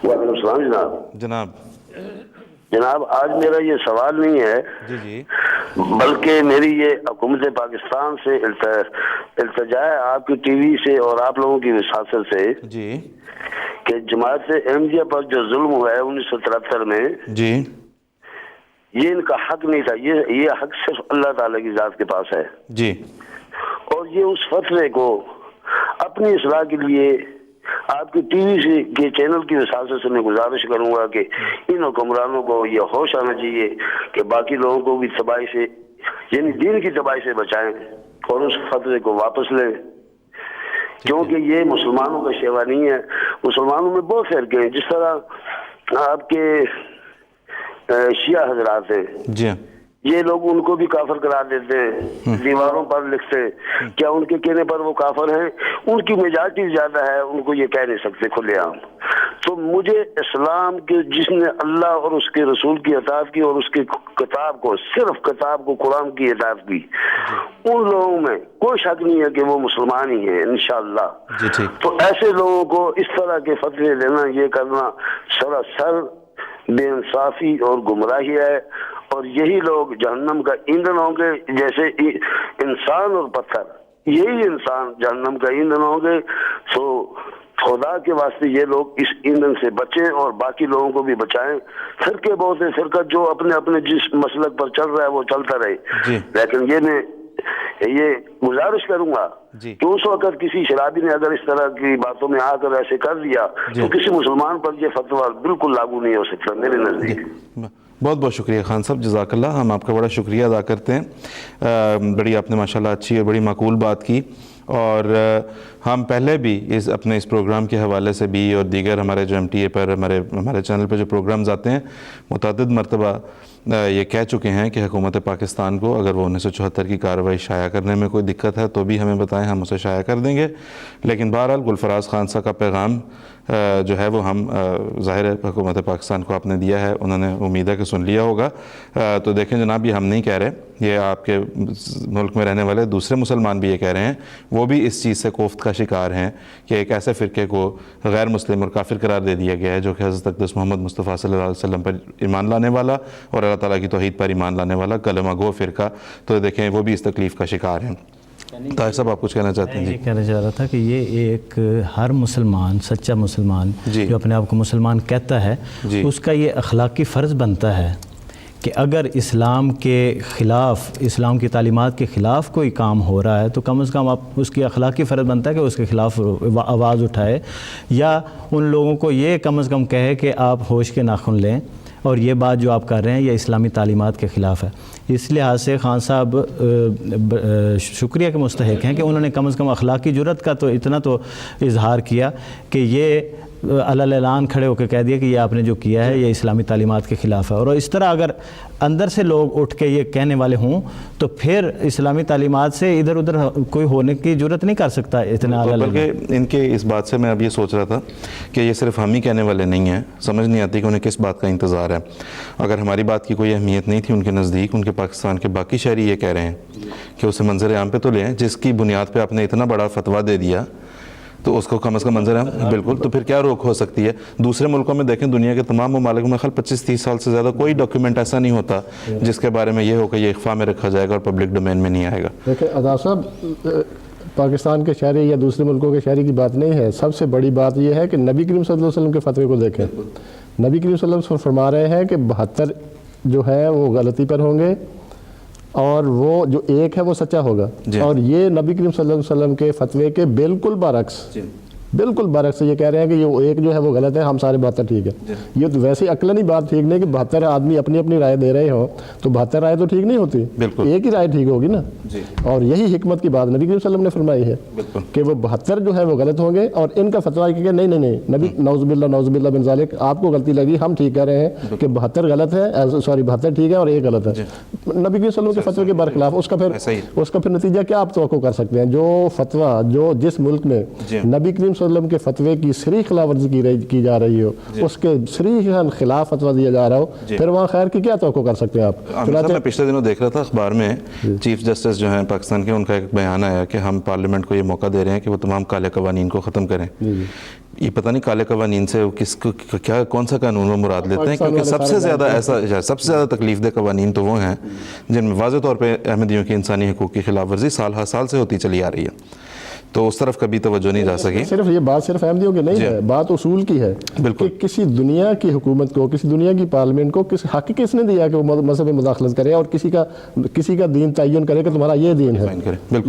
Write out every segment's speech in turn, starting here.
وعلیکم السلام جناب. جناب آج میرا یہ سوال نہیں ہے جی بلکہ میری یہ حکومت پاکستان سے التجا ہے، آپ کی ٹی وی سے اور آپ لوگوں کی وساطت سے، جی کہ جماعت احمدیہ پر جو ظلم ہوا ہے 1973 میں، جی یہ ان کا حق نہیں تھا. یہ حق صرف اللہ تعالیٰ کی ذات کے پاس ہے. جی اور یہ اس فتوے کو اپنی اصلاح کے لیے آپ کی ٹی وی سے کے چینل کی وساطت سے میں گزارش کروں گا کہ ان حکمرانوں کو یہ ہوش آنا چاہیے کہ باقی لوگوں کو بھی تباہی سے، یعنی دین کی تباہی سے بچائیں اور اس فتوے کو واپس لیں، کیونکہ یہ مسلمانوں کا شیوا نہیں ہے. مسلمانوں میں بہت فرقے ہیں، جس طرح آپ کے شیعہ حضرات ہیں، جی یہ لوگ ان کو بھی کافر قرار دیتے ہیں، دیواروں پر لکھتے ہیں. کیا ان کے کہنے پر وہ کافر ہیں؟ ان کی میجارٹی زیادہ ہے، ان کو یہ کہہ نہیں سکتے کھلے عام. تو مجھے اسلام کے جس نے اللہ اور اس کے رسول کی اطاعت کی اور اس کی کتاب کو، صرف کتاب کو، قرآن کی اطاعت کی، ان لوگوں میں کوئی شک نہیں ہے کہ وہ مسلمان ہی ہیں انشاءاللہ. جی ٹھیک. تو ایسے لوگوں کو اس طرح کے فتوے لینا، یہ کرنا سراسر بے انصافی اور گمراہی ہے. اور یہی لوگ جہنم کا ایندھن ہوں گے، جیسے انسان اور پتھر، یہی انسان جہنم کا ایندھن ہوں گے. سو خدا کے واسطے یہ لوگ اس ایندھن سے بچیں اور باقی لوگوں کو بھی بچائیں. فرقے بہت ہیں، فرقہ جو اپنے اپنے جس مسلک پر چل رہا ہے وہ چلتا رہے. جی لیکن یہ گزارش کروں گا کہ اس وقت کسی شرابی نے اگر اس طرح کی باتوں میں آ کر ایسے کر دیا تو کسی مسلمان پر یہ فتویٰ بالکل لاگو نہیں ہو سکتا میرے نزدیک. بہت بہت شکریہ خان صاحب، جزاک اللہ. ہم آپ کا بڑا شکریہ ادا کرتے ہیں. بڑی آپ نے ماشاءاللہ اچھی اور بڑی معقول بات کی. اور ہم پہلے بھی اپنے اس پروگرام کے حوالے سے بھی اور دیگر ہمارے جو ایم ٹی اے پر ہمارے چینل پہ جو پروگرامز آتے ہیں، متعدد مرتبہ یہ کہہ چکے ہیں کہ حکومت پاکستان کو اگر وہ 1974 کی کارروائی شائع کرنے میں کوئی دقت ہے تو بھی ہمیں بتائیں، ہم اسے شائع کر دیں گے. لیکن بہرحال گلفراز خان صاحب کا پیغام جو ہے وہ ہم ظاہر ہے حکومت پاکستان کو آپ نے دیا ہے، انہوں نے امید ہے کہ سن لیا ہوگا. تو دیکھیں جناب، یہ ہم نہیں کہہ رہے، یہ آپ کے ملک میں رہنے والے دوسرے مسلمان بھی یہ کہہ رہے ہیں. وہ بھی اس چیز سے کوفت کا شکار ہیں کہ ایک ایسے فرقے کو غیر مسلم اور کافر قرار دے دیا گیا ہے جو کہ حضرت اقدس محمد مصطفیٰ صلی اللہ علیہ وسلم پر ایمان لانے والا اور اللہ تعالیٰ کی توحید پر ایمان لانے والا کلمہ گو فرقہ. تو دیکھیں وہ بھی اس تکلیف کا شکار ہیں. طاہر صاحب آپ کچھ کہنا چاہتے ہیں؟ یہ کہنا چاہ رہا تھا کہ یہ ایک ہر مسلمان، سچا مسلمان جو اپنے آپ کو مسلمان کہتا ہے، اس کا یہ اخلاقی فرض بنتا ہے کہ اگر اسلام کے خلاف، اسلام کی تعلیمات کے خلاف کوئی کام ہو رہا ہے تو کم از کم آپ اس کی اخلاقی فرض بنتا ہے کہ اس کے خلاف آواز اٹھائے، یا ان لوگوں کو یہ کم از کم کہے کہ آپ ہوش کے ناخن لیں اور یہ بات جو آپ کر رہے ہیں یہ اسلامی تعلیمات کے خلاف ہے. اس لحاظ سے خان صاحب شکریہ کے مستحق ہیں کہ انہوں نے کم از کم اخلاقی جرات کا تو اتنا تو اظہار کیا کہ یہ علی اعلان کھڑے ہو کے کہہ دیا کہ یہ آپ نے جو کیا ہے یہ اسلامی تعلیمات کے خلاف ہے. اور اس طرح اگر اندر سے لوگ اٹھ کے یہ کہنے والے ہوں تو پھر اسلامی تعلیمات سے ادھر ادھر کوئی ہونے کی جرات نہیں کر سکتا اتنا. بلکہ ان کے اس بات سے میں اب یہ سوچ رہا تھا کہ یہ صرف ہم ہی کہنے والے نہیں ہیں، سمجھ نہیں آتی کہ انہیں کس بات کا انتظار ہے. اگر ہماری بات کی کوئی اہمیت نہیں تھی ان کے نزدیک، ان کے پاکستان کے باقی شہری یہ کہہ رہے ہیں کہ اسے منظر عام پہ تو لیں، جس کی بنیاد پہ آپ نے اتنا بڑا فتویٰ دے دیا تو اس کو کم از کم منظر عام. بالکل. تو پھر کیا روک ہو سکتی ہے؟ دوسرے ملکوں میں دیکھیں، دنیا کے تمام ممالک میں 25-30 سال سے زیادہ کوئی ڈاکیومنٹ ایسا نہیں ہوتا جس کے بارے میں یہ ہو کہ یہ اخفاء میں رکھا جائے گا اور پبلک ڈومین میں نہیں آئے گا. دیکھیں عطا صاحب، پاکستان کے شہری یا دوسرے ملکوں کے شہری کی بات نہیں ہے. سب سے بڑی بات یہ ہے کہ نبی کریم صلی اللہ علیہ وسلم کے فتوے کو دیکھیں. نبی کریم صلی اللہ علیہ وسلم فرما رہے ہیں کہ 72 جو ہے وہ غلطی پر ہوں گے اور وہ جو ایک ہے وہ سچا ہوگا. اور یہ نبی کریم صلی اللہ علیہ وسلم کے فتوے کے بالکل برعکس، بالکل برعکس یہ کہہ رہے ہیں کہ یہ ایک جو ہے وہ غلط ہے، ہم سارے 72 ٹھیک ہے. یہ تو ویسے عقلانی بات ٹھیک نہیں کہ 72 آدمی اپنی اپنی رائے دے رہے ہوں تو 72 رائے تو ٹھیک نہیں ہوتی، ایک ہی رائے ٹھیک ہوگی نا. اور یہی حکمت کی بات نبی کریم صلی اللہ علیہ وسلم نے فرمائی ہے کہ وہ 72 جو ہے وہ غلط ہوں گے. اور ان کا فتویٰ کہ نہیں نبی نعوذ باللہ بن ذالک، آپ کو غلطی لگی، ہم ٹھیک کہہ رہے ہیں کہ 72 غلط ہے، 72 ٹھیک ہے اور ایک غلط ہے. نبی کریم صلی اللہ علیہ وسلم کے فتوے کے برخلاف اس کا پھر نتیجہ کیا آپ توقع کر سکتے ہیں؟ جو فتویٰ جو جس ملک میں نبی کریم صلی اللہ علیہ وسلم کے فتوے کی صریح خلاف ورزی کی جا رہی ہو، اس کے صریح خلاف فتویٰ دیا جا رہا ہو، پھر وہاں خیر کی کیا توقع کر سکتے ہیں آپ؟ میں پچھلے دنوں دیکھ رہا تھا اخبار میں، چیف جسٹس جو ہیں پاکستان کے، ان کا ایک بیان آیا کہ ہم پارلیمنٹ کو یہ موقع دے رہے ہیں کہ وہ تمام کالے قوانین کو ختم کریں. یہ پتہ نہیں کالے قوانین سے کس کو کیا کون سا قانون وہ مراد لیتے ہیں، کیونکہ سب سے زیادہ تکلیف دہ قوانین تو وہ ہیں جن میں واضح طور پہ احمدیوں کی انسانی حقوق کی خلاف ورزی سال ہر سال سے ہوتی چلی آ رہی ہے، تو اس طرف کبھی توجہ نہیں جا سکی۔ صرف یہ بات صرف احمدیوں کی نہیں ہے، بات اصول کی ہے کہ کسی دنیا کی حکومت کو، کسی دنیا کی پارلیمنٹ کو حق کس نے دیا کہ وہ مذہب میں مداخلت کرے اور کسی کا دین تعین کرے کہ تمہارا یہ دین ہے؟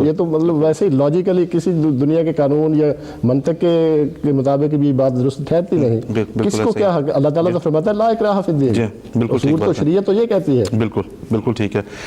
یہ تو مطلب ویسے ہی لاجیکلی کسی دنیا کے قانون یا منطق کے مطابق بھی بات درست ٹھہرتی نہیں۔ کس کو کیا حق؟ اللہ تعالیٰ تو فرماتا ہے لا اکراہ فی الدین، اصول تو شریعت تو یہ کہتی ہے۔ بالکل ٹھیک ہے۔